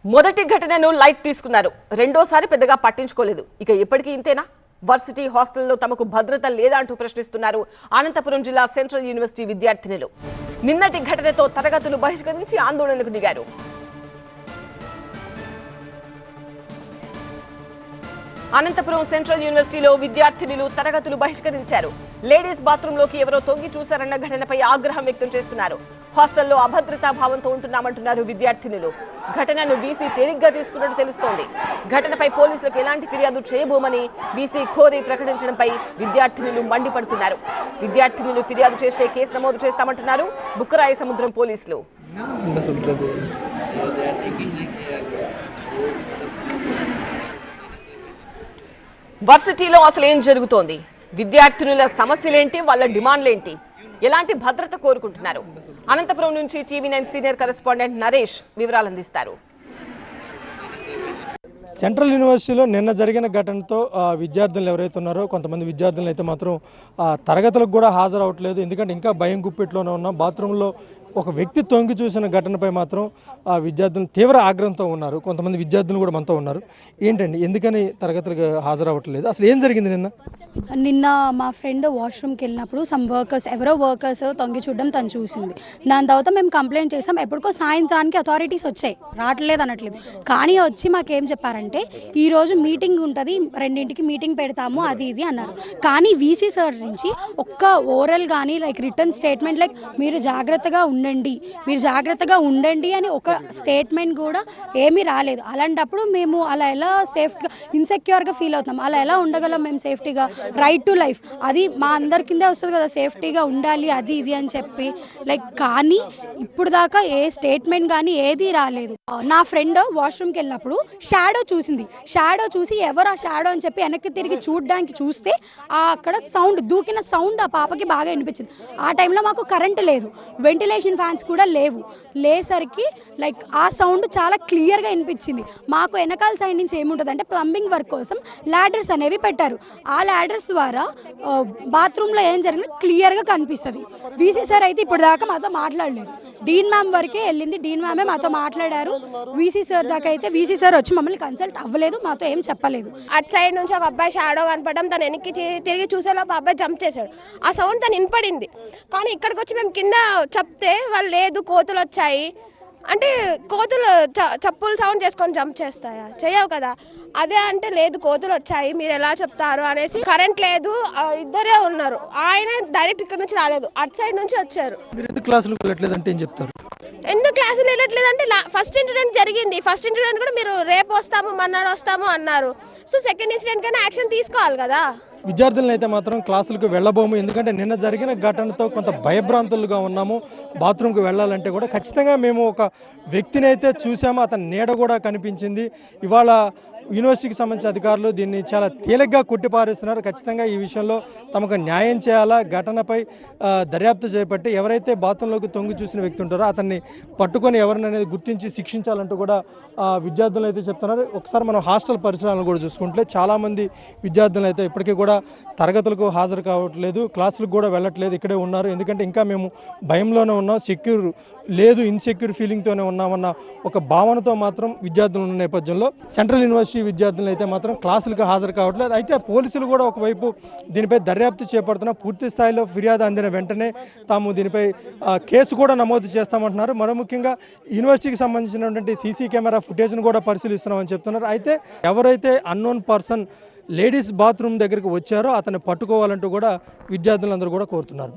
మొదటి ఘటనను లైట్ తీసుకున్నారు. రెండోసారి పెద్దగా పట్టించుకోలేదు. ఇక ఎప్పటికీ ఇంతేనా? వర్సిటీ హాస్టల్లో తమకు భద్రత లేదా అంటూ ప్రశ్నిస్తున్నారు అనంతపురం జిల్లా సెంట్రల్ యూనివర్సిటీ విద్యార్థినులు. నిన్నటి ఘటనతో తరగతులు బహిష్కరించి ఆందోళనకు దిగారు. అనంతపురం సెంట్రల్ యూనివర్సిటీలో విద్యార్థినులు తరగతులు బహిష్కరించారు. లేడీస్ బాత్రూంలోకి ఎవరో తొంగి చూశారన్న ఘటనపై ఆగ్రహం వ్యక్తం చేస్తున్నారు. హాస్టల్లో అభద్రతా భావంతో ఉంటున్నామంటున్నారు విద్యార్థినులు. ఘటనను వీసీ తేలిగ్గా తీసుకున్నట్టు తెలుస్తోంది. ఘటనపై పోలీసులకు ఎలాంటి ఫిర్యాదు చేయబోమని వీసీ కోరి ప్రకటించడంపై విద్యార్థినులు మండిపడుతున్నారు. విద్యార్థినులు ఫిర్యాదు చేస్తే కేసు నమోదు చేస్తామంటున్నారు బుక్కరాయ సముద్రం పోలీసులు. వర్సిటీలో అసలు ఏం జరుగుతోంది? విద్యార్థినుల సమస్యలేంటి? వాళ్ళ డిమాండ్లేంటి? ఎలాంటి భద్రత కోరుకుంటున్నారు? అనంతపురం నుంచి టీవీ9 సీనియర్ కరెస్పాండెంట్ నరేష్ వివరాలు అందిస్తారు. సెంట్రల్ యూనివర్సిటీలో నిన్న జరిగిన ఘటనతో విద్యార్థులు ఎవరైతే ఉన్నారో కొంతమంది విద్యార్థులు అయితే మాత్రం తరగతులకు కూడా హాజరవట్లేదు. ఎందుకంటే ఇంకా భయం గుప్పిట్లోనే ఉన్నాం. బాత్రూంలో ఒక వ్యక్తి తొంగి చూసిన ఘటనపై మాత్రం విద్యార్థులు తీవ్ర ఆగ్రహంతో ఉన్నారు. కొంతమంది విద్యార్థులు కూడా మనతో ఉన్నారు. ఏంటండి, ఎందుకని తరగతులకు హాజరవ్వట్లేదు? అసలు ఏం జరిగింది నిన్న మా ఫ్రెండ్ వాష్రూమ్కి వెళ్ళినప్పుడు ఎవరో వర్కర్స్ తొంగి చూడడం తను చూసింది. దాని తర్వాత మేము కంప్లైంట్ చేసాం. ఎప్పటికో సాయంత్రానికి అథారిటీస్ వచ్చాయి, రావట్లేదు అనట్లేదు. కానీ వచ్చి మాకేం చెప్పారంటే ఈరోజు మీటింగ్ ఉంటుంది, 2ంటికి మీటింగ్ పెడతాము అది ఇది అన్నారు. కానీ వీసీ సార్ నుంచి ఒక్క ఓరల్ కానీ రిటర్న్ స్టేట్మెంట్ మీరు జాగ్రత్తగా ఉండండి అని ఒక స్టేట్మెంట్ కూడా ఏమీ రాలేదు. అలాంటప్పుడు మేము అలా ఎలా సేఫ్గా ఇన్సెక్యూర్గా ఫీల్ అవుతాం? అలా ఎలా ఉండగలం మేము సేఫ్టీగా? రైట్ టు లైఫ్ అది మా అందరి కిందే వస్తుంది కదా, సేఫ్టీగా ఉండాలి అది ఇది అని చెప్పి కానీ ఇప్పుడు దాకా ఏ స్టేట్మెంట్ కానీ ఏది రాలేదు. నా ఫ్రెండ్ వాష్రూమ్కి వెళ్ళినప్పుడు షాడో చూసి ఎవరు ఆ షాడో అని చెప్పి వెనక్కి తిరిగి చూస్తే అక్కడ దూకిన సౌండ్ ఆ పాపకి బాగా వినిపించింది. ఆ టైంలో మాకు కరెంటు లేదు, వెంటిలేషన్ ఫ్యాన్స్ కూడా లేసరికి ఆ సౌండ్ చాలా క్లియర్గా వినిపించింది. మాకు వెనకాల సైడ్ నుంచి ఏముంటుంది అంటే ప్లంబింగ్ వర్క్ కోసం ల్యాడర్స్ అనేవి పెట్టారు. ఆ ల్యాడర్స్ ద్వారా బాత్రూంలో ఏం జరిగిందో క్లియర్గా కనిపిస్తుంది. వీసీ సార్ అయితే ఇప్పుడు దాకా మాతో మాట్లాడలేదు. డీన్ మ్యామ్ వరకే వెళ్ళింది, డీన్ మ్యామే మాతో మాట్లాడారు. వీసీ సార్ దాకా అయితే వీసీ సార్ వచ్చి మమ్మల్ని కన్సల్ట్ అవ్వలేదు, మాతో ఏం చెప్పలేదు. అటు సైడ్ నుంచి ఒక అబ్బాయి షాడో కనపడడం, తను వెనక్కి తిరిగి చూసేలోపు అబ్బాయి జంప్ చేశాడు. ఆ సౌండ్ తను వినపడింది. కానీ ఇక్కడికి వచ్చి మేము కింద చెప్తే వాళ్ళు లేదు కోతులు వచ్చాయి అంటే, కోతులు చప్పులు సౌండ్ చేసుకొని జంప్ చేస్తాయా? చేయవు కదా. అదే అంటే లేదు కోతులు వచ్చాయి మీరు ఎలా చెప్తారు అనేసి. కరెంట్ లేదు, ఇద్దరే ఉన్నారు. ఆయన డైరెక్ట్ ఇక్కడ నుంచి రాలేదు, అటు సైడ్ నుంచి వచ్చారు. ఎందుకు క్లాసులు వెళ్ళట్లేదు అంటే ఫస్ట్ ఇన్సిడెంట్ జరిగింది. ఫస్ట్ ఇన్సిడెంట్ కూడా మీరు రేపు వస్తాము మన్నాడు వస్తాము అన్నారు. సో సెకండ్ ఇన్సిడెంట్ కన్నా యాక్షన్ తీసుకోవాలి కదా. విద్యార్థులను అయితే మాత్రం క్లాసులకు వెళ్ళబోము. ఎందుకంటే నిన్న జరిగిన ఘటనతో కొంత భయభ్రాంతులుగా ఉన్నాము. బాత్రూమ్కి వెళ్ళాలంటే కూడా ఖచ్చితంగా మేము ఒక వ్యక్తిని అయితే చూసాము, అతని నీడ కూడా కనిపించింది. ఇవాళ యూనివర్సిటీకి సంబంధించిన అధికారులు దీన్ని చాలా తేలిగ్గా కొట్టిపారేస్తున్నారు. ఖచ్చితంగా ఈ విషయంలో తమకు న్యాయం చేయాలా, ఘటనపై దర్యాప్తు చేపట్టి ఎవరైతే బాత్రూంలోకి తొంగి చూసిన వ్యక్తి ఉంటారో అతన్ని పట్టుకొని ఎవరిననేది గుర్తించి శిక్షించాలంటూ కూడా విద్యార్థులు అయితే చెప్తున్నారు. ఒకసారి మనం హాస్టల్ పరిసరాలను కూడా చూసుకుంటే చాలామంది విద్యార్థులు అయితే ఇప్పటికీ కూడా తరగతులకు హాజరు కావట్లేదు, క్లాసులకు కూడా వెళ్ళట్లేదు, ఇక్కడే ఉన్నారు. ఎందుకంటే ఇంకా మేము భయంలోనే ఉన్నాం, సెక్యూర్ లేదు, ఇన్సెక్యూర్ ఫీలింగ్తోనే ఉన్నామన్న ఒక భావనతో మాత్రం విద్యార్థులు ఉన్న నేపథ్యంలో సెంట్రల్ యూనివర్సిటీ విద్యార్థులు అయితే మాత్రం క్లాసులకు హాజరు కావట్లేదు. అయితే పోలీసులు కూడా ఒకవైపు దీనిపై దర్యాప్తు చేపడుతున్న, పూర్తి స్థాయిలో ఫిర్యాదు అందిన వెంటనే తాము దీనిపై కేసు కూడా నమోదు చేస్తామంటున్నారు. మరో ముఖ్యంగా యూనివర్సిటీకి సంబంధించినటువంటి సీసీ కెమెరా ఫుటేజ్ను కూడా పరిశీలిస్తున్నామని చెప్తున్నారు. అయితే ఎవరైతే అన్నోన్ పర్సన్ లేడీస్ బాత్రూమ్ దగ్గరికి వచ్చారో అతన్ని పట్టుకోవాలంటూ కూడా విద్యార్థులందరూ కూడా కోరుతున్నారు.